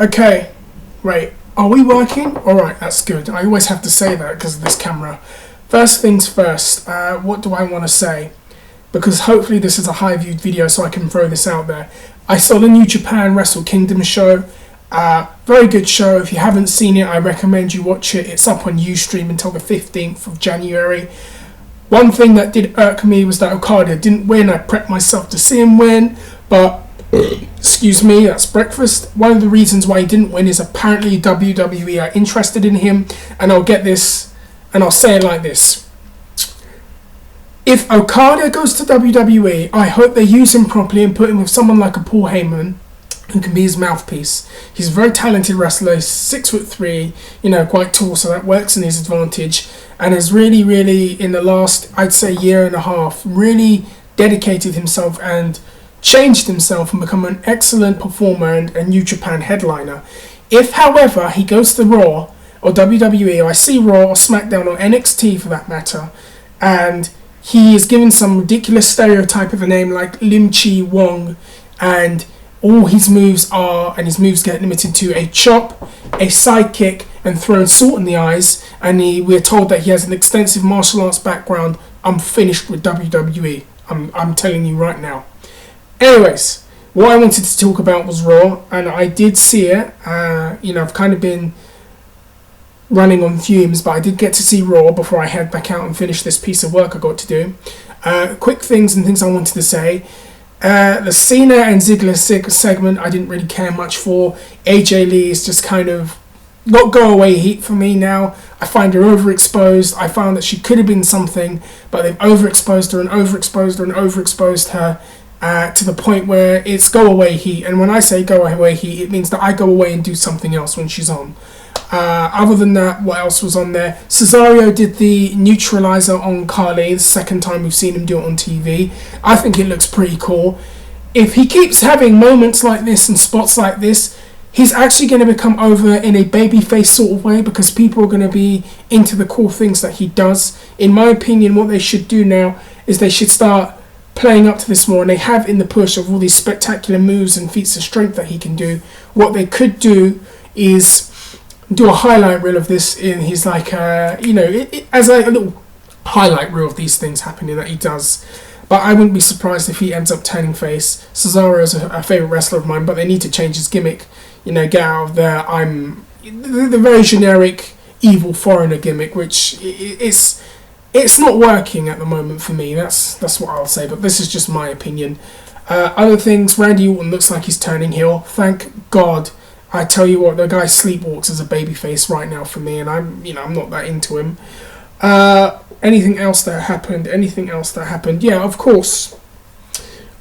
Okay, right. Are we working? Alright, that's good. I always have to say that because of this camera. First things first, what do I want to say? Because hopefully this is a high viewed video so I can throw this out there. I saw the New Japan Wrestle Kingdom show. Very good show. If you haven't seen it, I recommend you watch it. It's up on Ustream until the 15th of January. One thing that did irk me was that Okada didn't win. I prepped myself to see him win, but excuse me, that's breakfast. One of the reasons why he didn't win is apparently WWE are interested in him, and I'll get this, and I'll say it like this. If Okada goes to WWE, I hope they use him properly and put him with someone like a Paul Heyman who can be his mouthpiece. He's a very talented wrestler. He's 6'3", quite tall, so that works in his advantage, and has really, in the last, I'd say, year and a half, really dedicated himself and changed himself and become an excellent performer and a New Japan headliner. If, however, he goes to Raw or WWE, or I see Raw or SmackDown or NXT for that matter, and he is given some ridiculous stereotype of a name like Lim Chi Wong, and all his moves get limited to a chop, a sidekick, and throwing salt in the eyes, and we're told that he has an extensive martial arts background, I'm finished with WWE. I'm telling you right now. Anyways, what I wanted to talk about was Raw, and I did see it. I've kind of been running on fumes, but I did get to see Raw before I head back out and finish this piece of work I got to do. Quick things and things I wanted to say. The Cena and Ziggler segment I didn't really care much for. AJ Lee is just kind of not go away heat for me now. I find her overexposed. I found that she could have been something, but they've overexposed her and overexposed her and overexposed her to the point where it's go away heat. And when I say go away heat, it means that I go away and do something else when she's on. Other than that, what else was on there? Cesaro did the neutralizer on Carly, the second time we've seen him do it on TV. I think it looks pretty cool. If he keeps having moments like this and spots like this, he's actually going to become over in a babyface sort of way, because people are going to be into the cool things that he does. In my opinion, what they should do now is they should start playing up to this more, and they have in the push of all these spectacular moves and feats of strength that he can do. What they could do is do a highlight reel of this in his as a little highlight reel of these things happening that he does. But I wouldn't be surprised if he ends up turning face. Cesaro is a favourite wrestler of mine, but they need to change his gimmick. Get out of there. The very generic evil foreigner gimmick, which it's not working at the moment for me. That's what I'll say. But this is just my opinion. Other things, Randy Orton looks like he's turning heel. Thank God. I tell you what, the guy sleepwalks as a babyface right now for me, and I'm not that into him. Anything else that happened? Yeah, of course.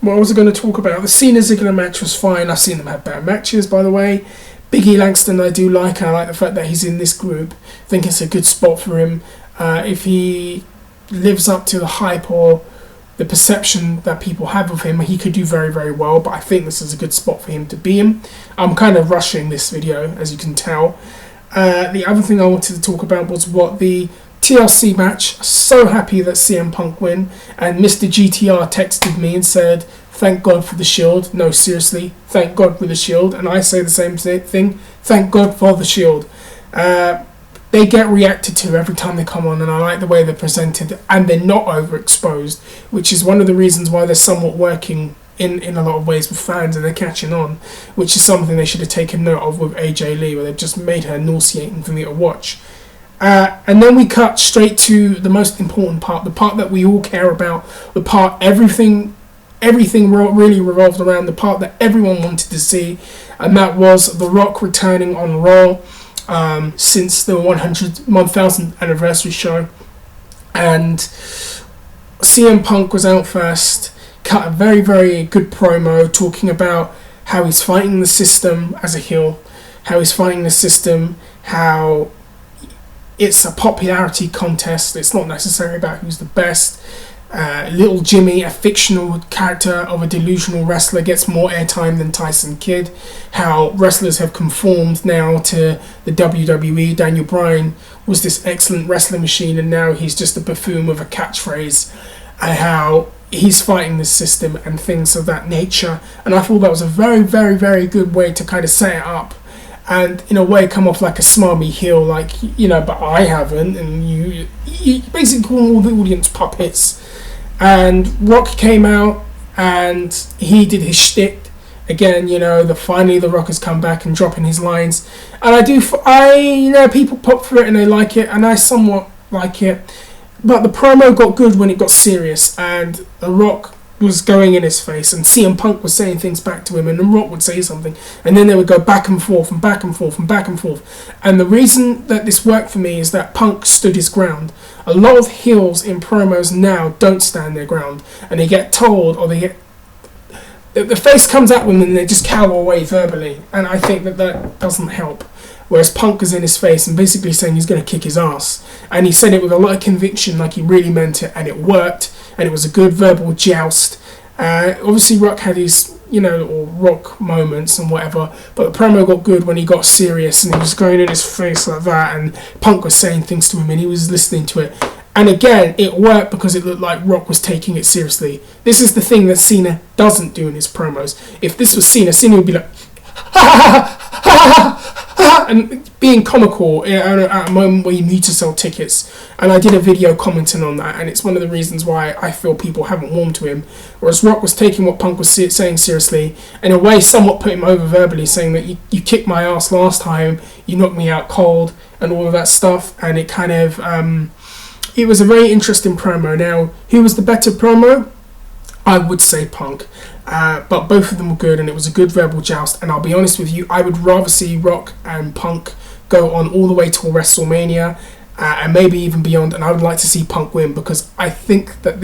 What was I going to talk about? The Cena Ziggler match was fine. I've seen them have better matches, by the way. Big E Langston I do like. I like the fact that he's in this group. I think it's a good spot for him. If he lives up to the hype or the perception that people have of him, he could do very, very well, but I think this is a good spot for him to be in. I'm kind of rushing this video, as you can tell. The other thing I wanted to talk about was the TLC match. So happy that CM Punk win, and Mr. GTR texted me and said, thank God for the Shield. No, seriously, thank God for the Shield. And I say the same thing, thank God for the Shield. They get reacted to every time they come on, and I like the way they're presented, and they're not overexposed, which is one of the reasons why they're somewhat working in a lot of ways with fans, and they're catching on, which is something they should have taken note of with AJ Lee, where they've just made her nauseating for me to watch. And then we cut straight to the most important part, the part that we all care about, the part everything really revolved around, the part that everyone wanted to see, and that was The Rock returning on Raw. Since the 1000th anniversary show, and CM Punk was out first, cut a very, very good promo talking about how he's fighting the system as a heel, how it's a popularity contest, it's not necessarily about who's the best. Little Jimmy, a fictional character of a delusional wrestler, gets more airtime than Tyson Kidd. How wrestlers have conformed now to the WWE. Daniel Bryan was this excellent wrestling machine, and now he's just a buffoon with a catchphrase. And how he's fighting the system and things of that nature. And I thought that was a very, very, very good way to kind of set it up. and in a way come off like a smarmy heel, like, you know, but I haven't, and you basically call all the audience puppets. And Rock came out and he did his shtick again. You know, finally the Rock has come back and dropping his lines, and you know, people pop for it and they like it, and I somewhat like it. But the promo got good when it got serious, and the Rock was going in his face, and CM Punk was saying things back to him, and the Rock would say something, and then they would go back and forth and back and forth and back and forth. And the reason that this worked for me is that Punk stood his ground. A lot of heels in promos now don't stand their ground, and they get told, or they get the face comes at them and they just cower away verbally, and I think that doesn't help. Whereas Punk is in his face and basically saying he's going to kick his ass, and he said it with a lot of conviction, like he really meant it, and it worked, and it was a good verbal joust. Obviously Rock had his, you know, or Rock moments and whatever, but the promo got good when he got serious and he was going in his face like that, and Punk was saying things to him and he was listening to it. And again, it worked because it looked like Rock was taking it seriously. This is the thing that Cena doesn't do in his promos. If this was Cena would be like, ha ha ha ha ha, and being comical at a moment where you need to sell tickets. And I did a video commenting on that, and it's one of the reasons why I feel people haven't warmed to him. Whereas Rock was taking what Punk was saying seriously, in a way somewhat put him over verbally, saying that you kicked my ass last time, you knocked me out cold, and all of that stuff. And it kind of, it was a very interesting promo. Now, who was the better promo? I would say Punk. But both of them were good, and it was a good verbal joust. And I'll be honest with you, I would rather see Rock and Punk go on all the way to WrestleMania, and maybe even beyond. And I would like to see Punk win, because I think that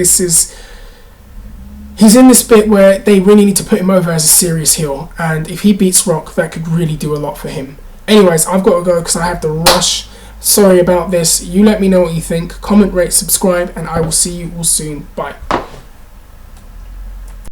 he's in this bit where they really need to put him over as a serious heel. And if he beats Rock, that could really do a lot for him. Anyways, I've got to go because I have to rush. Sorry about this. You let me know what you think. Comment, rate, subscribe, and I will see you all soon. Bye.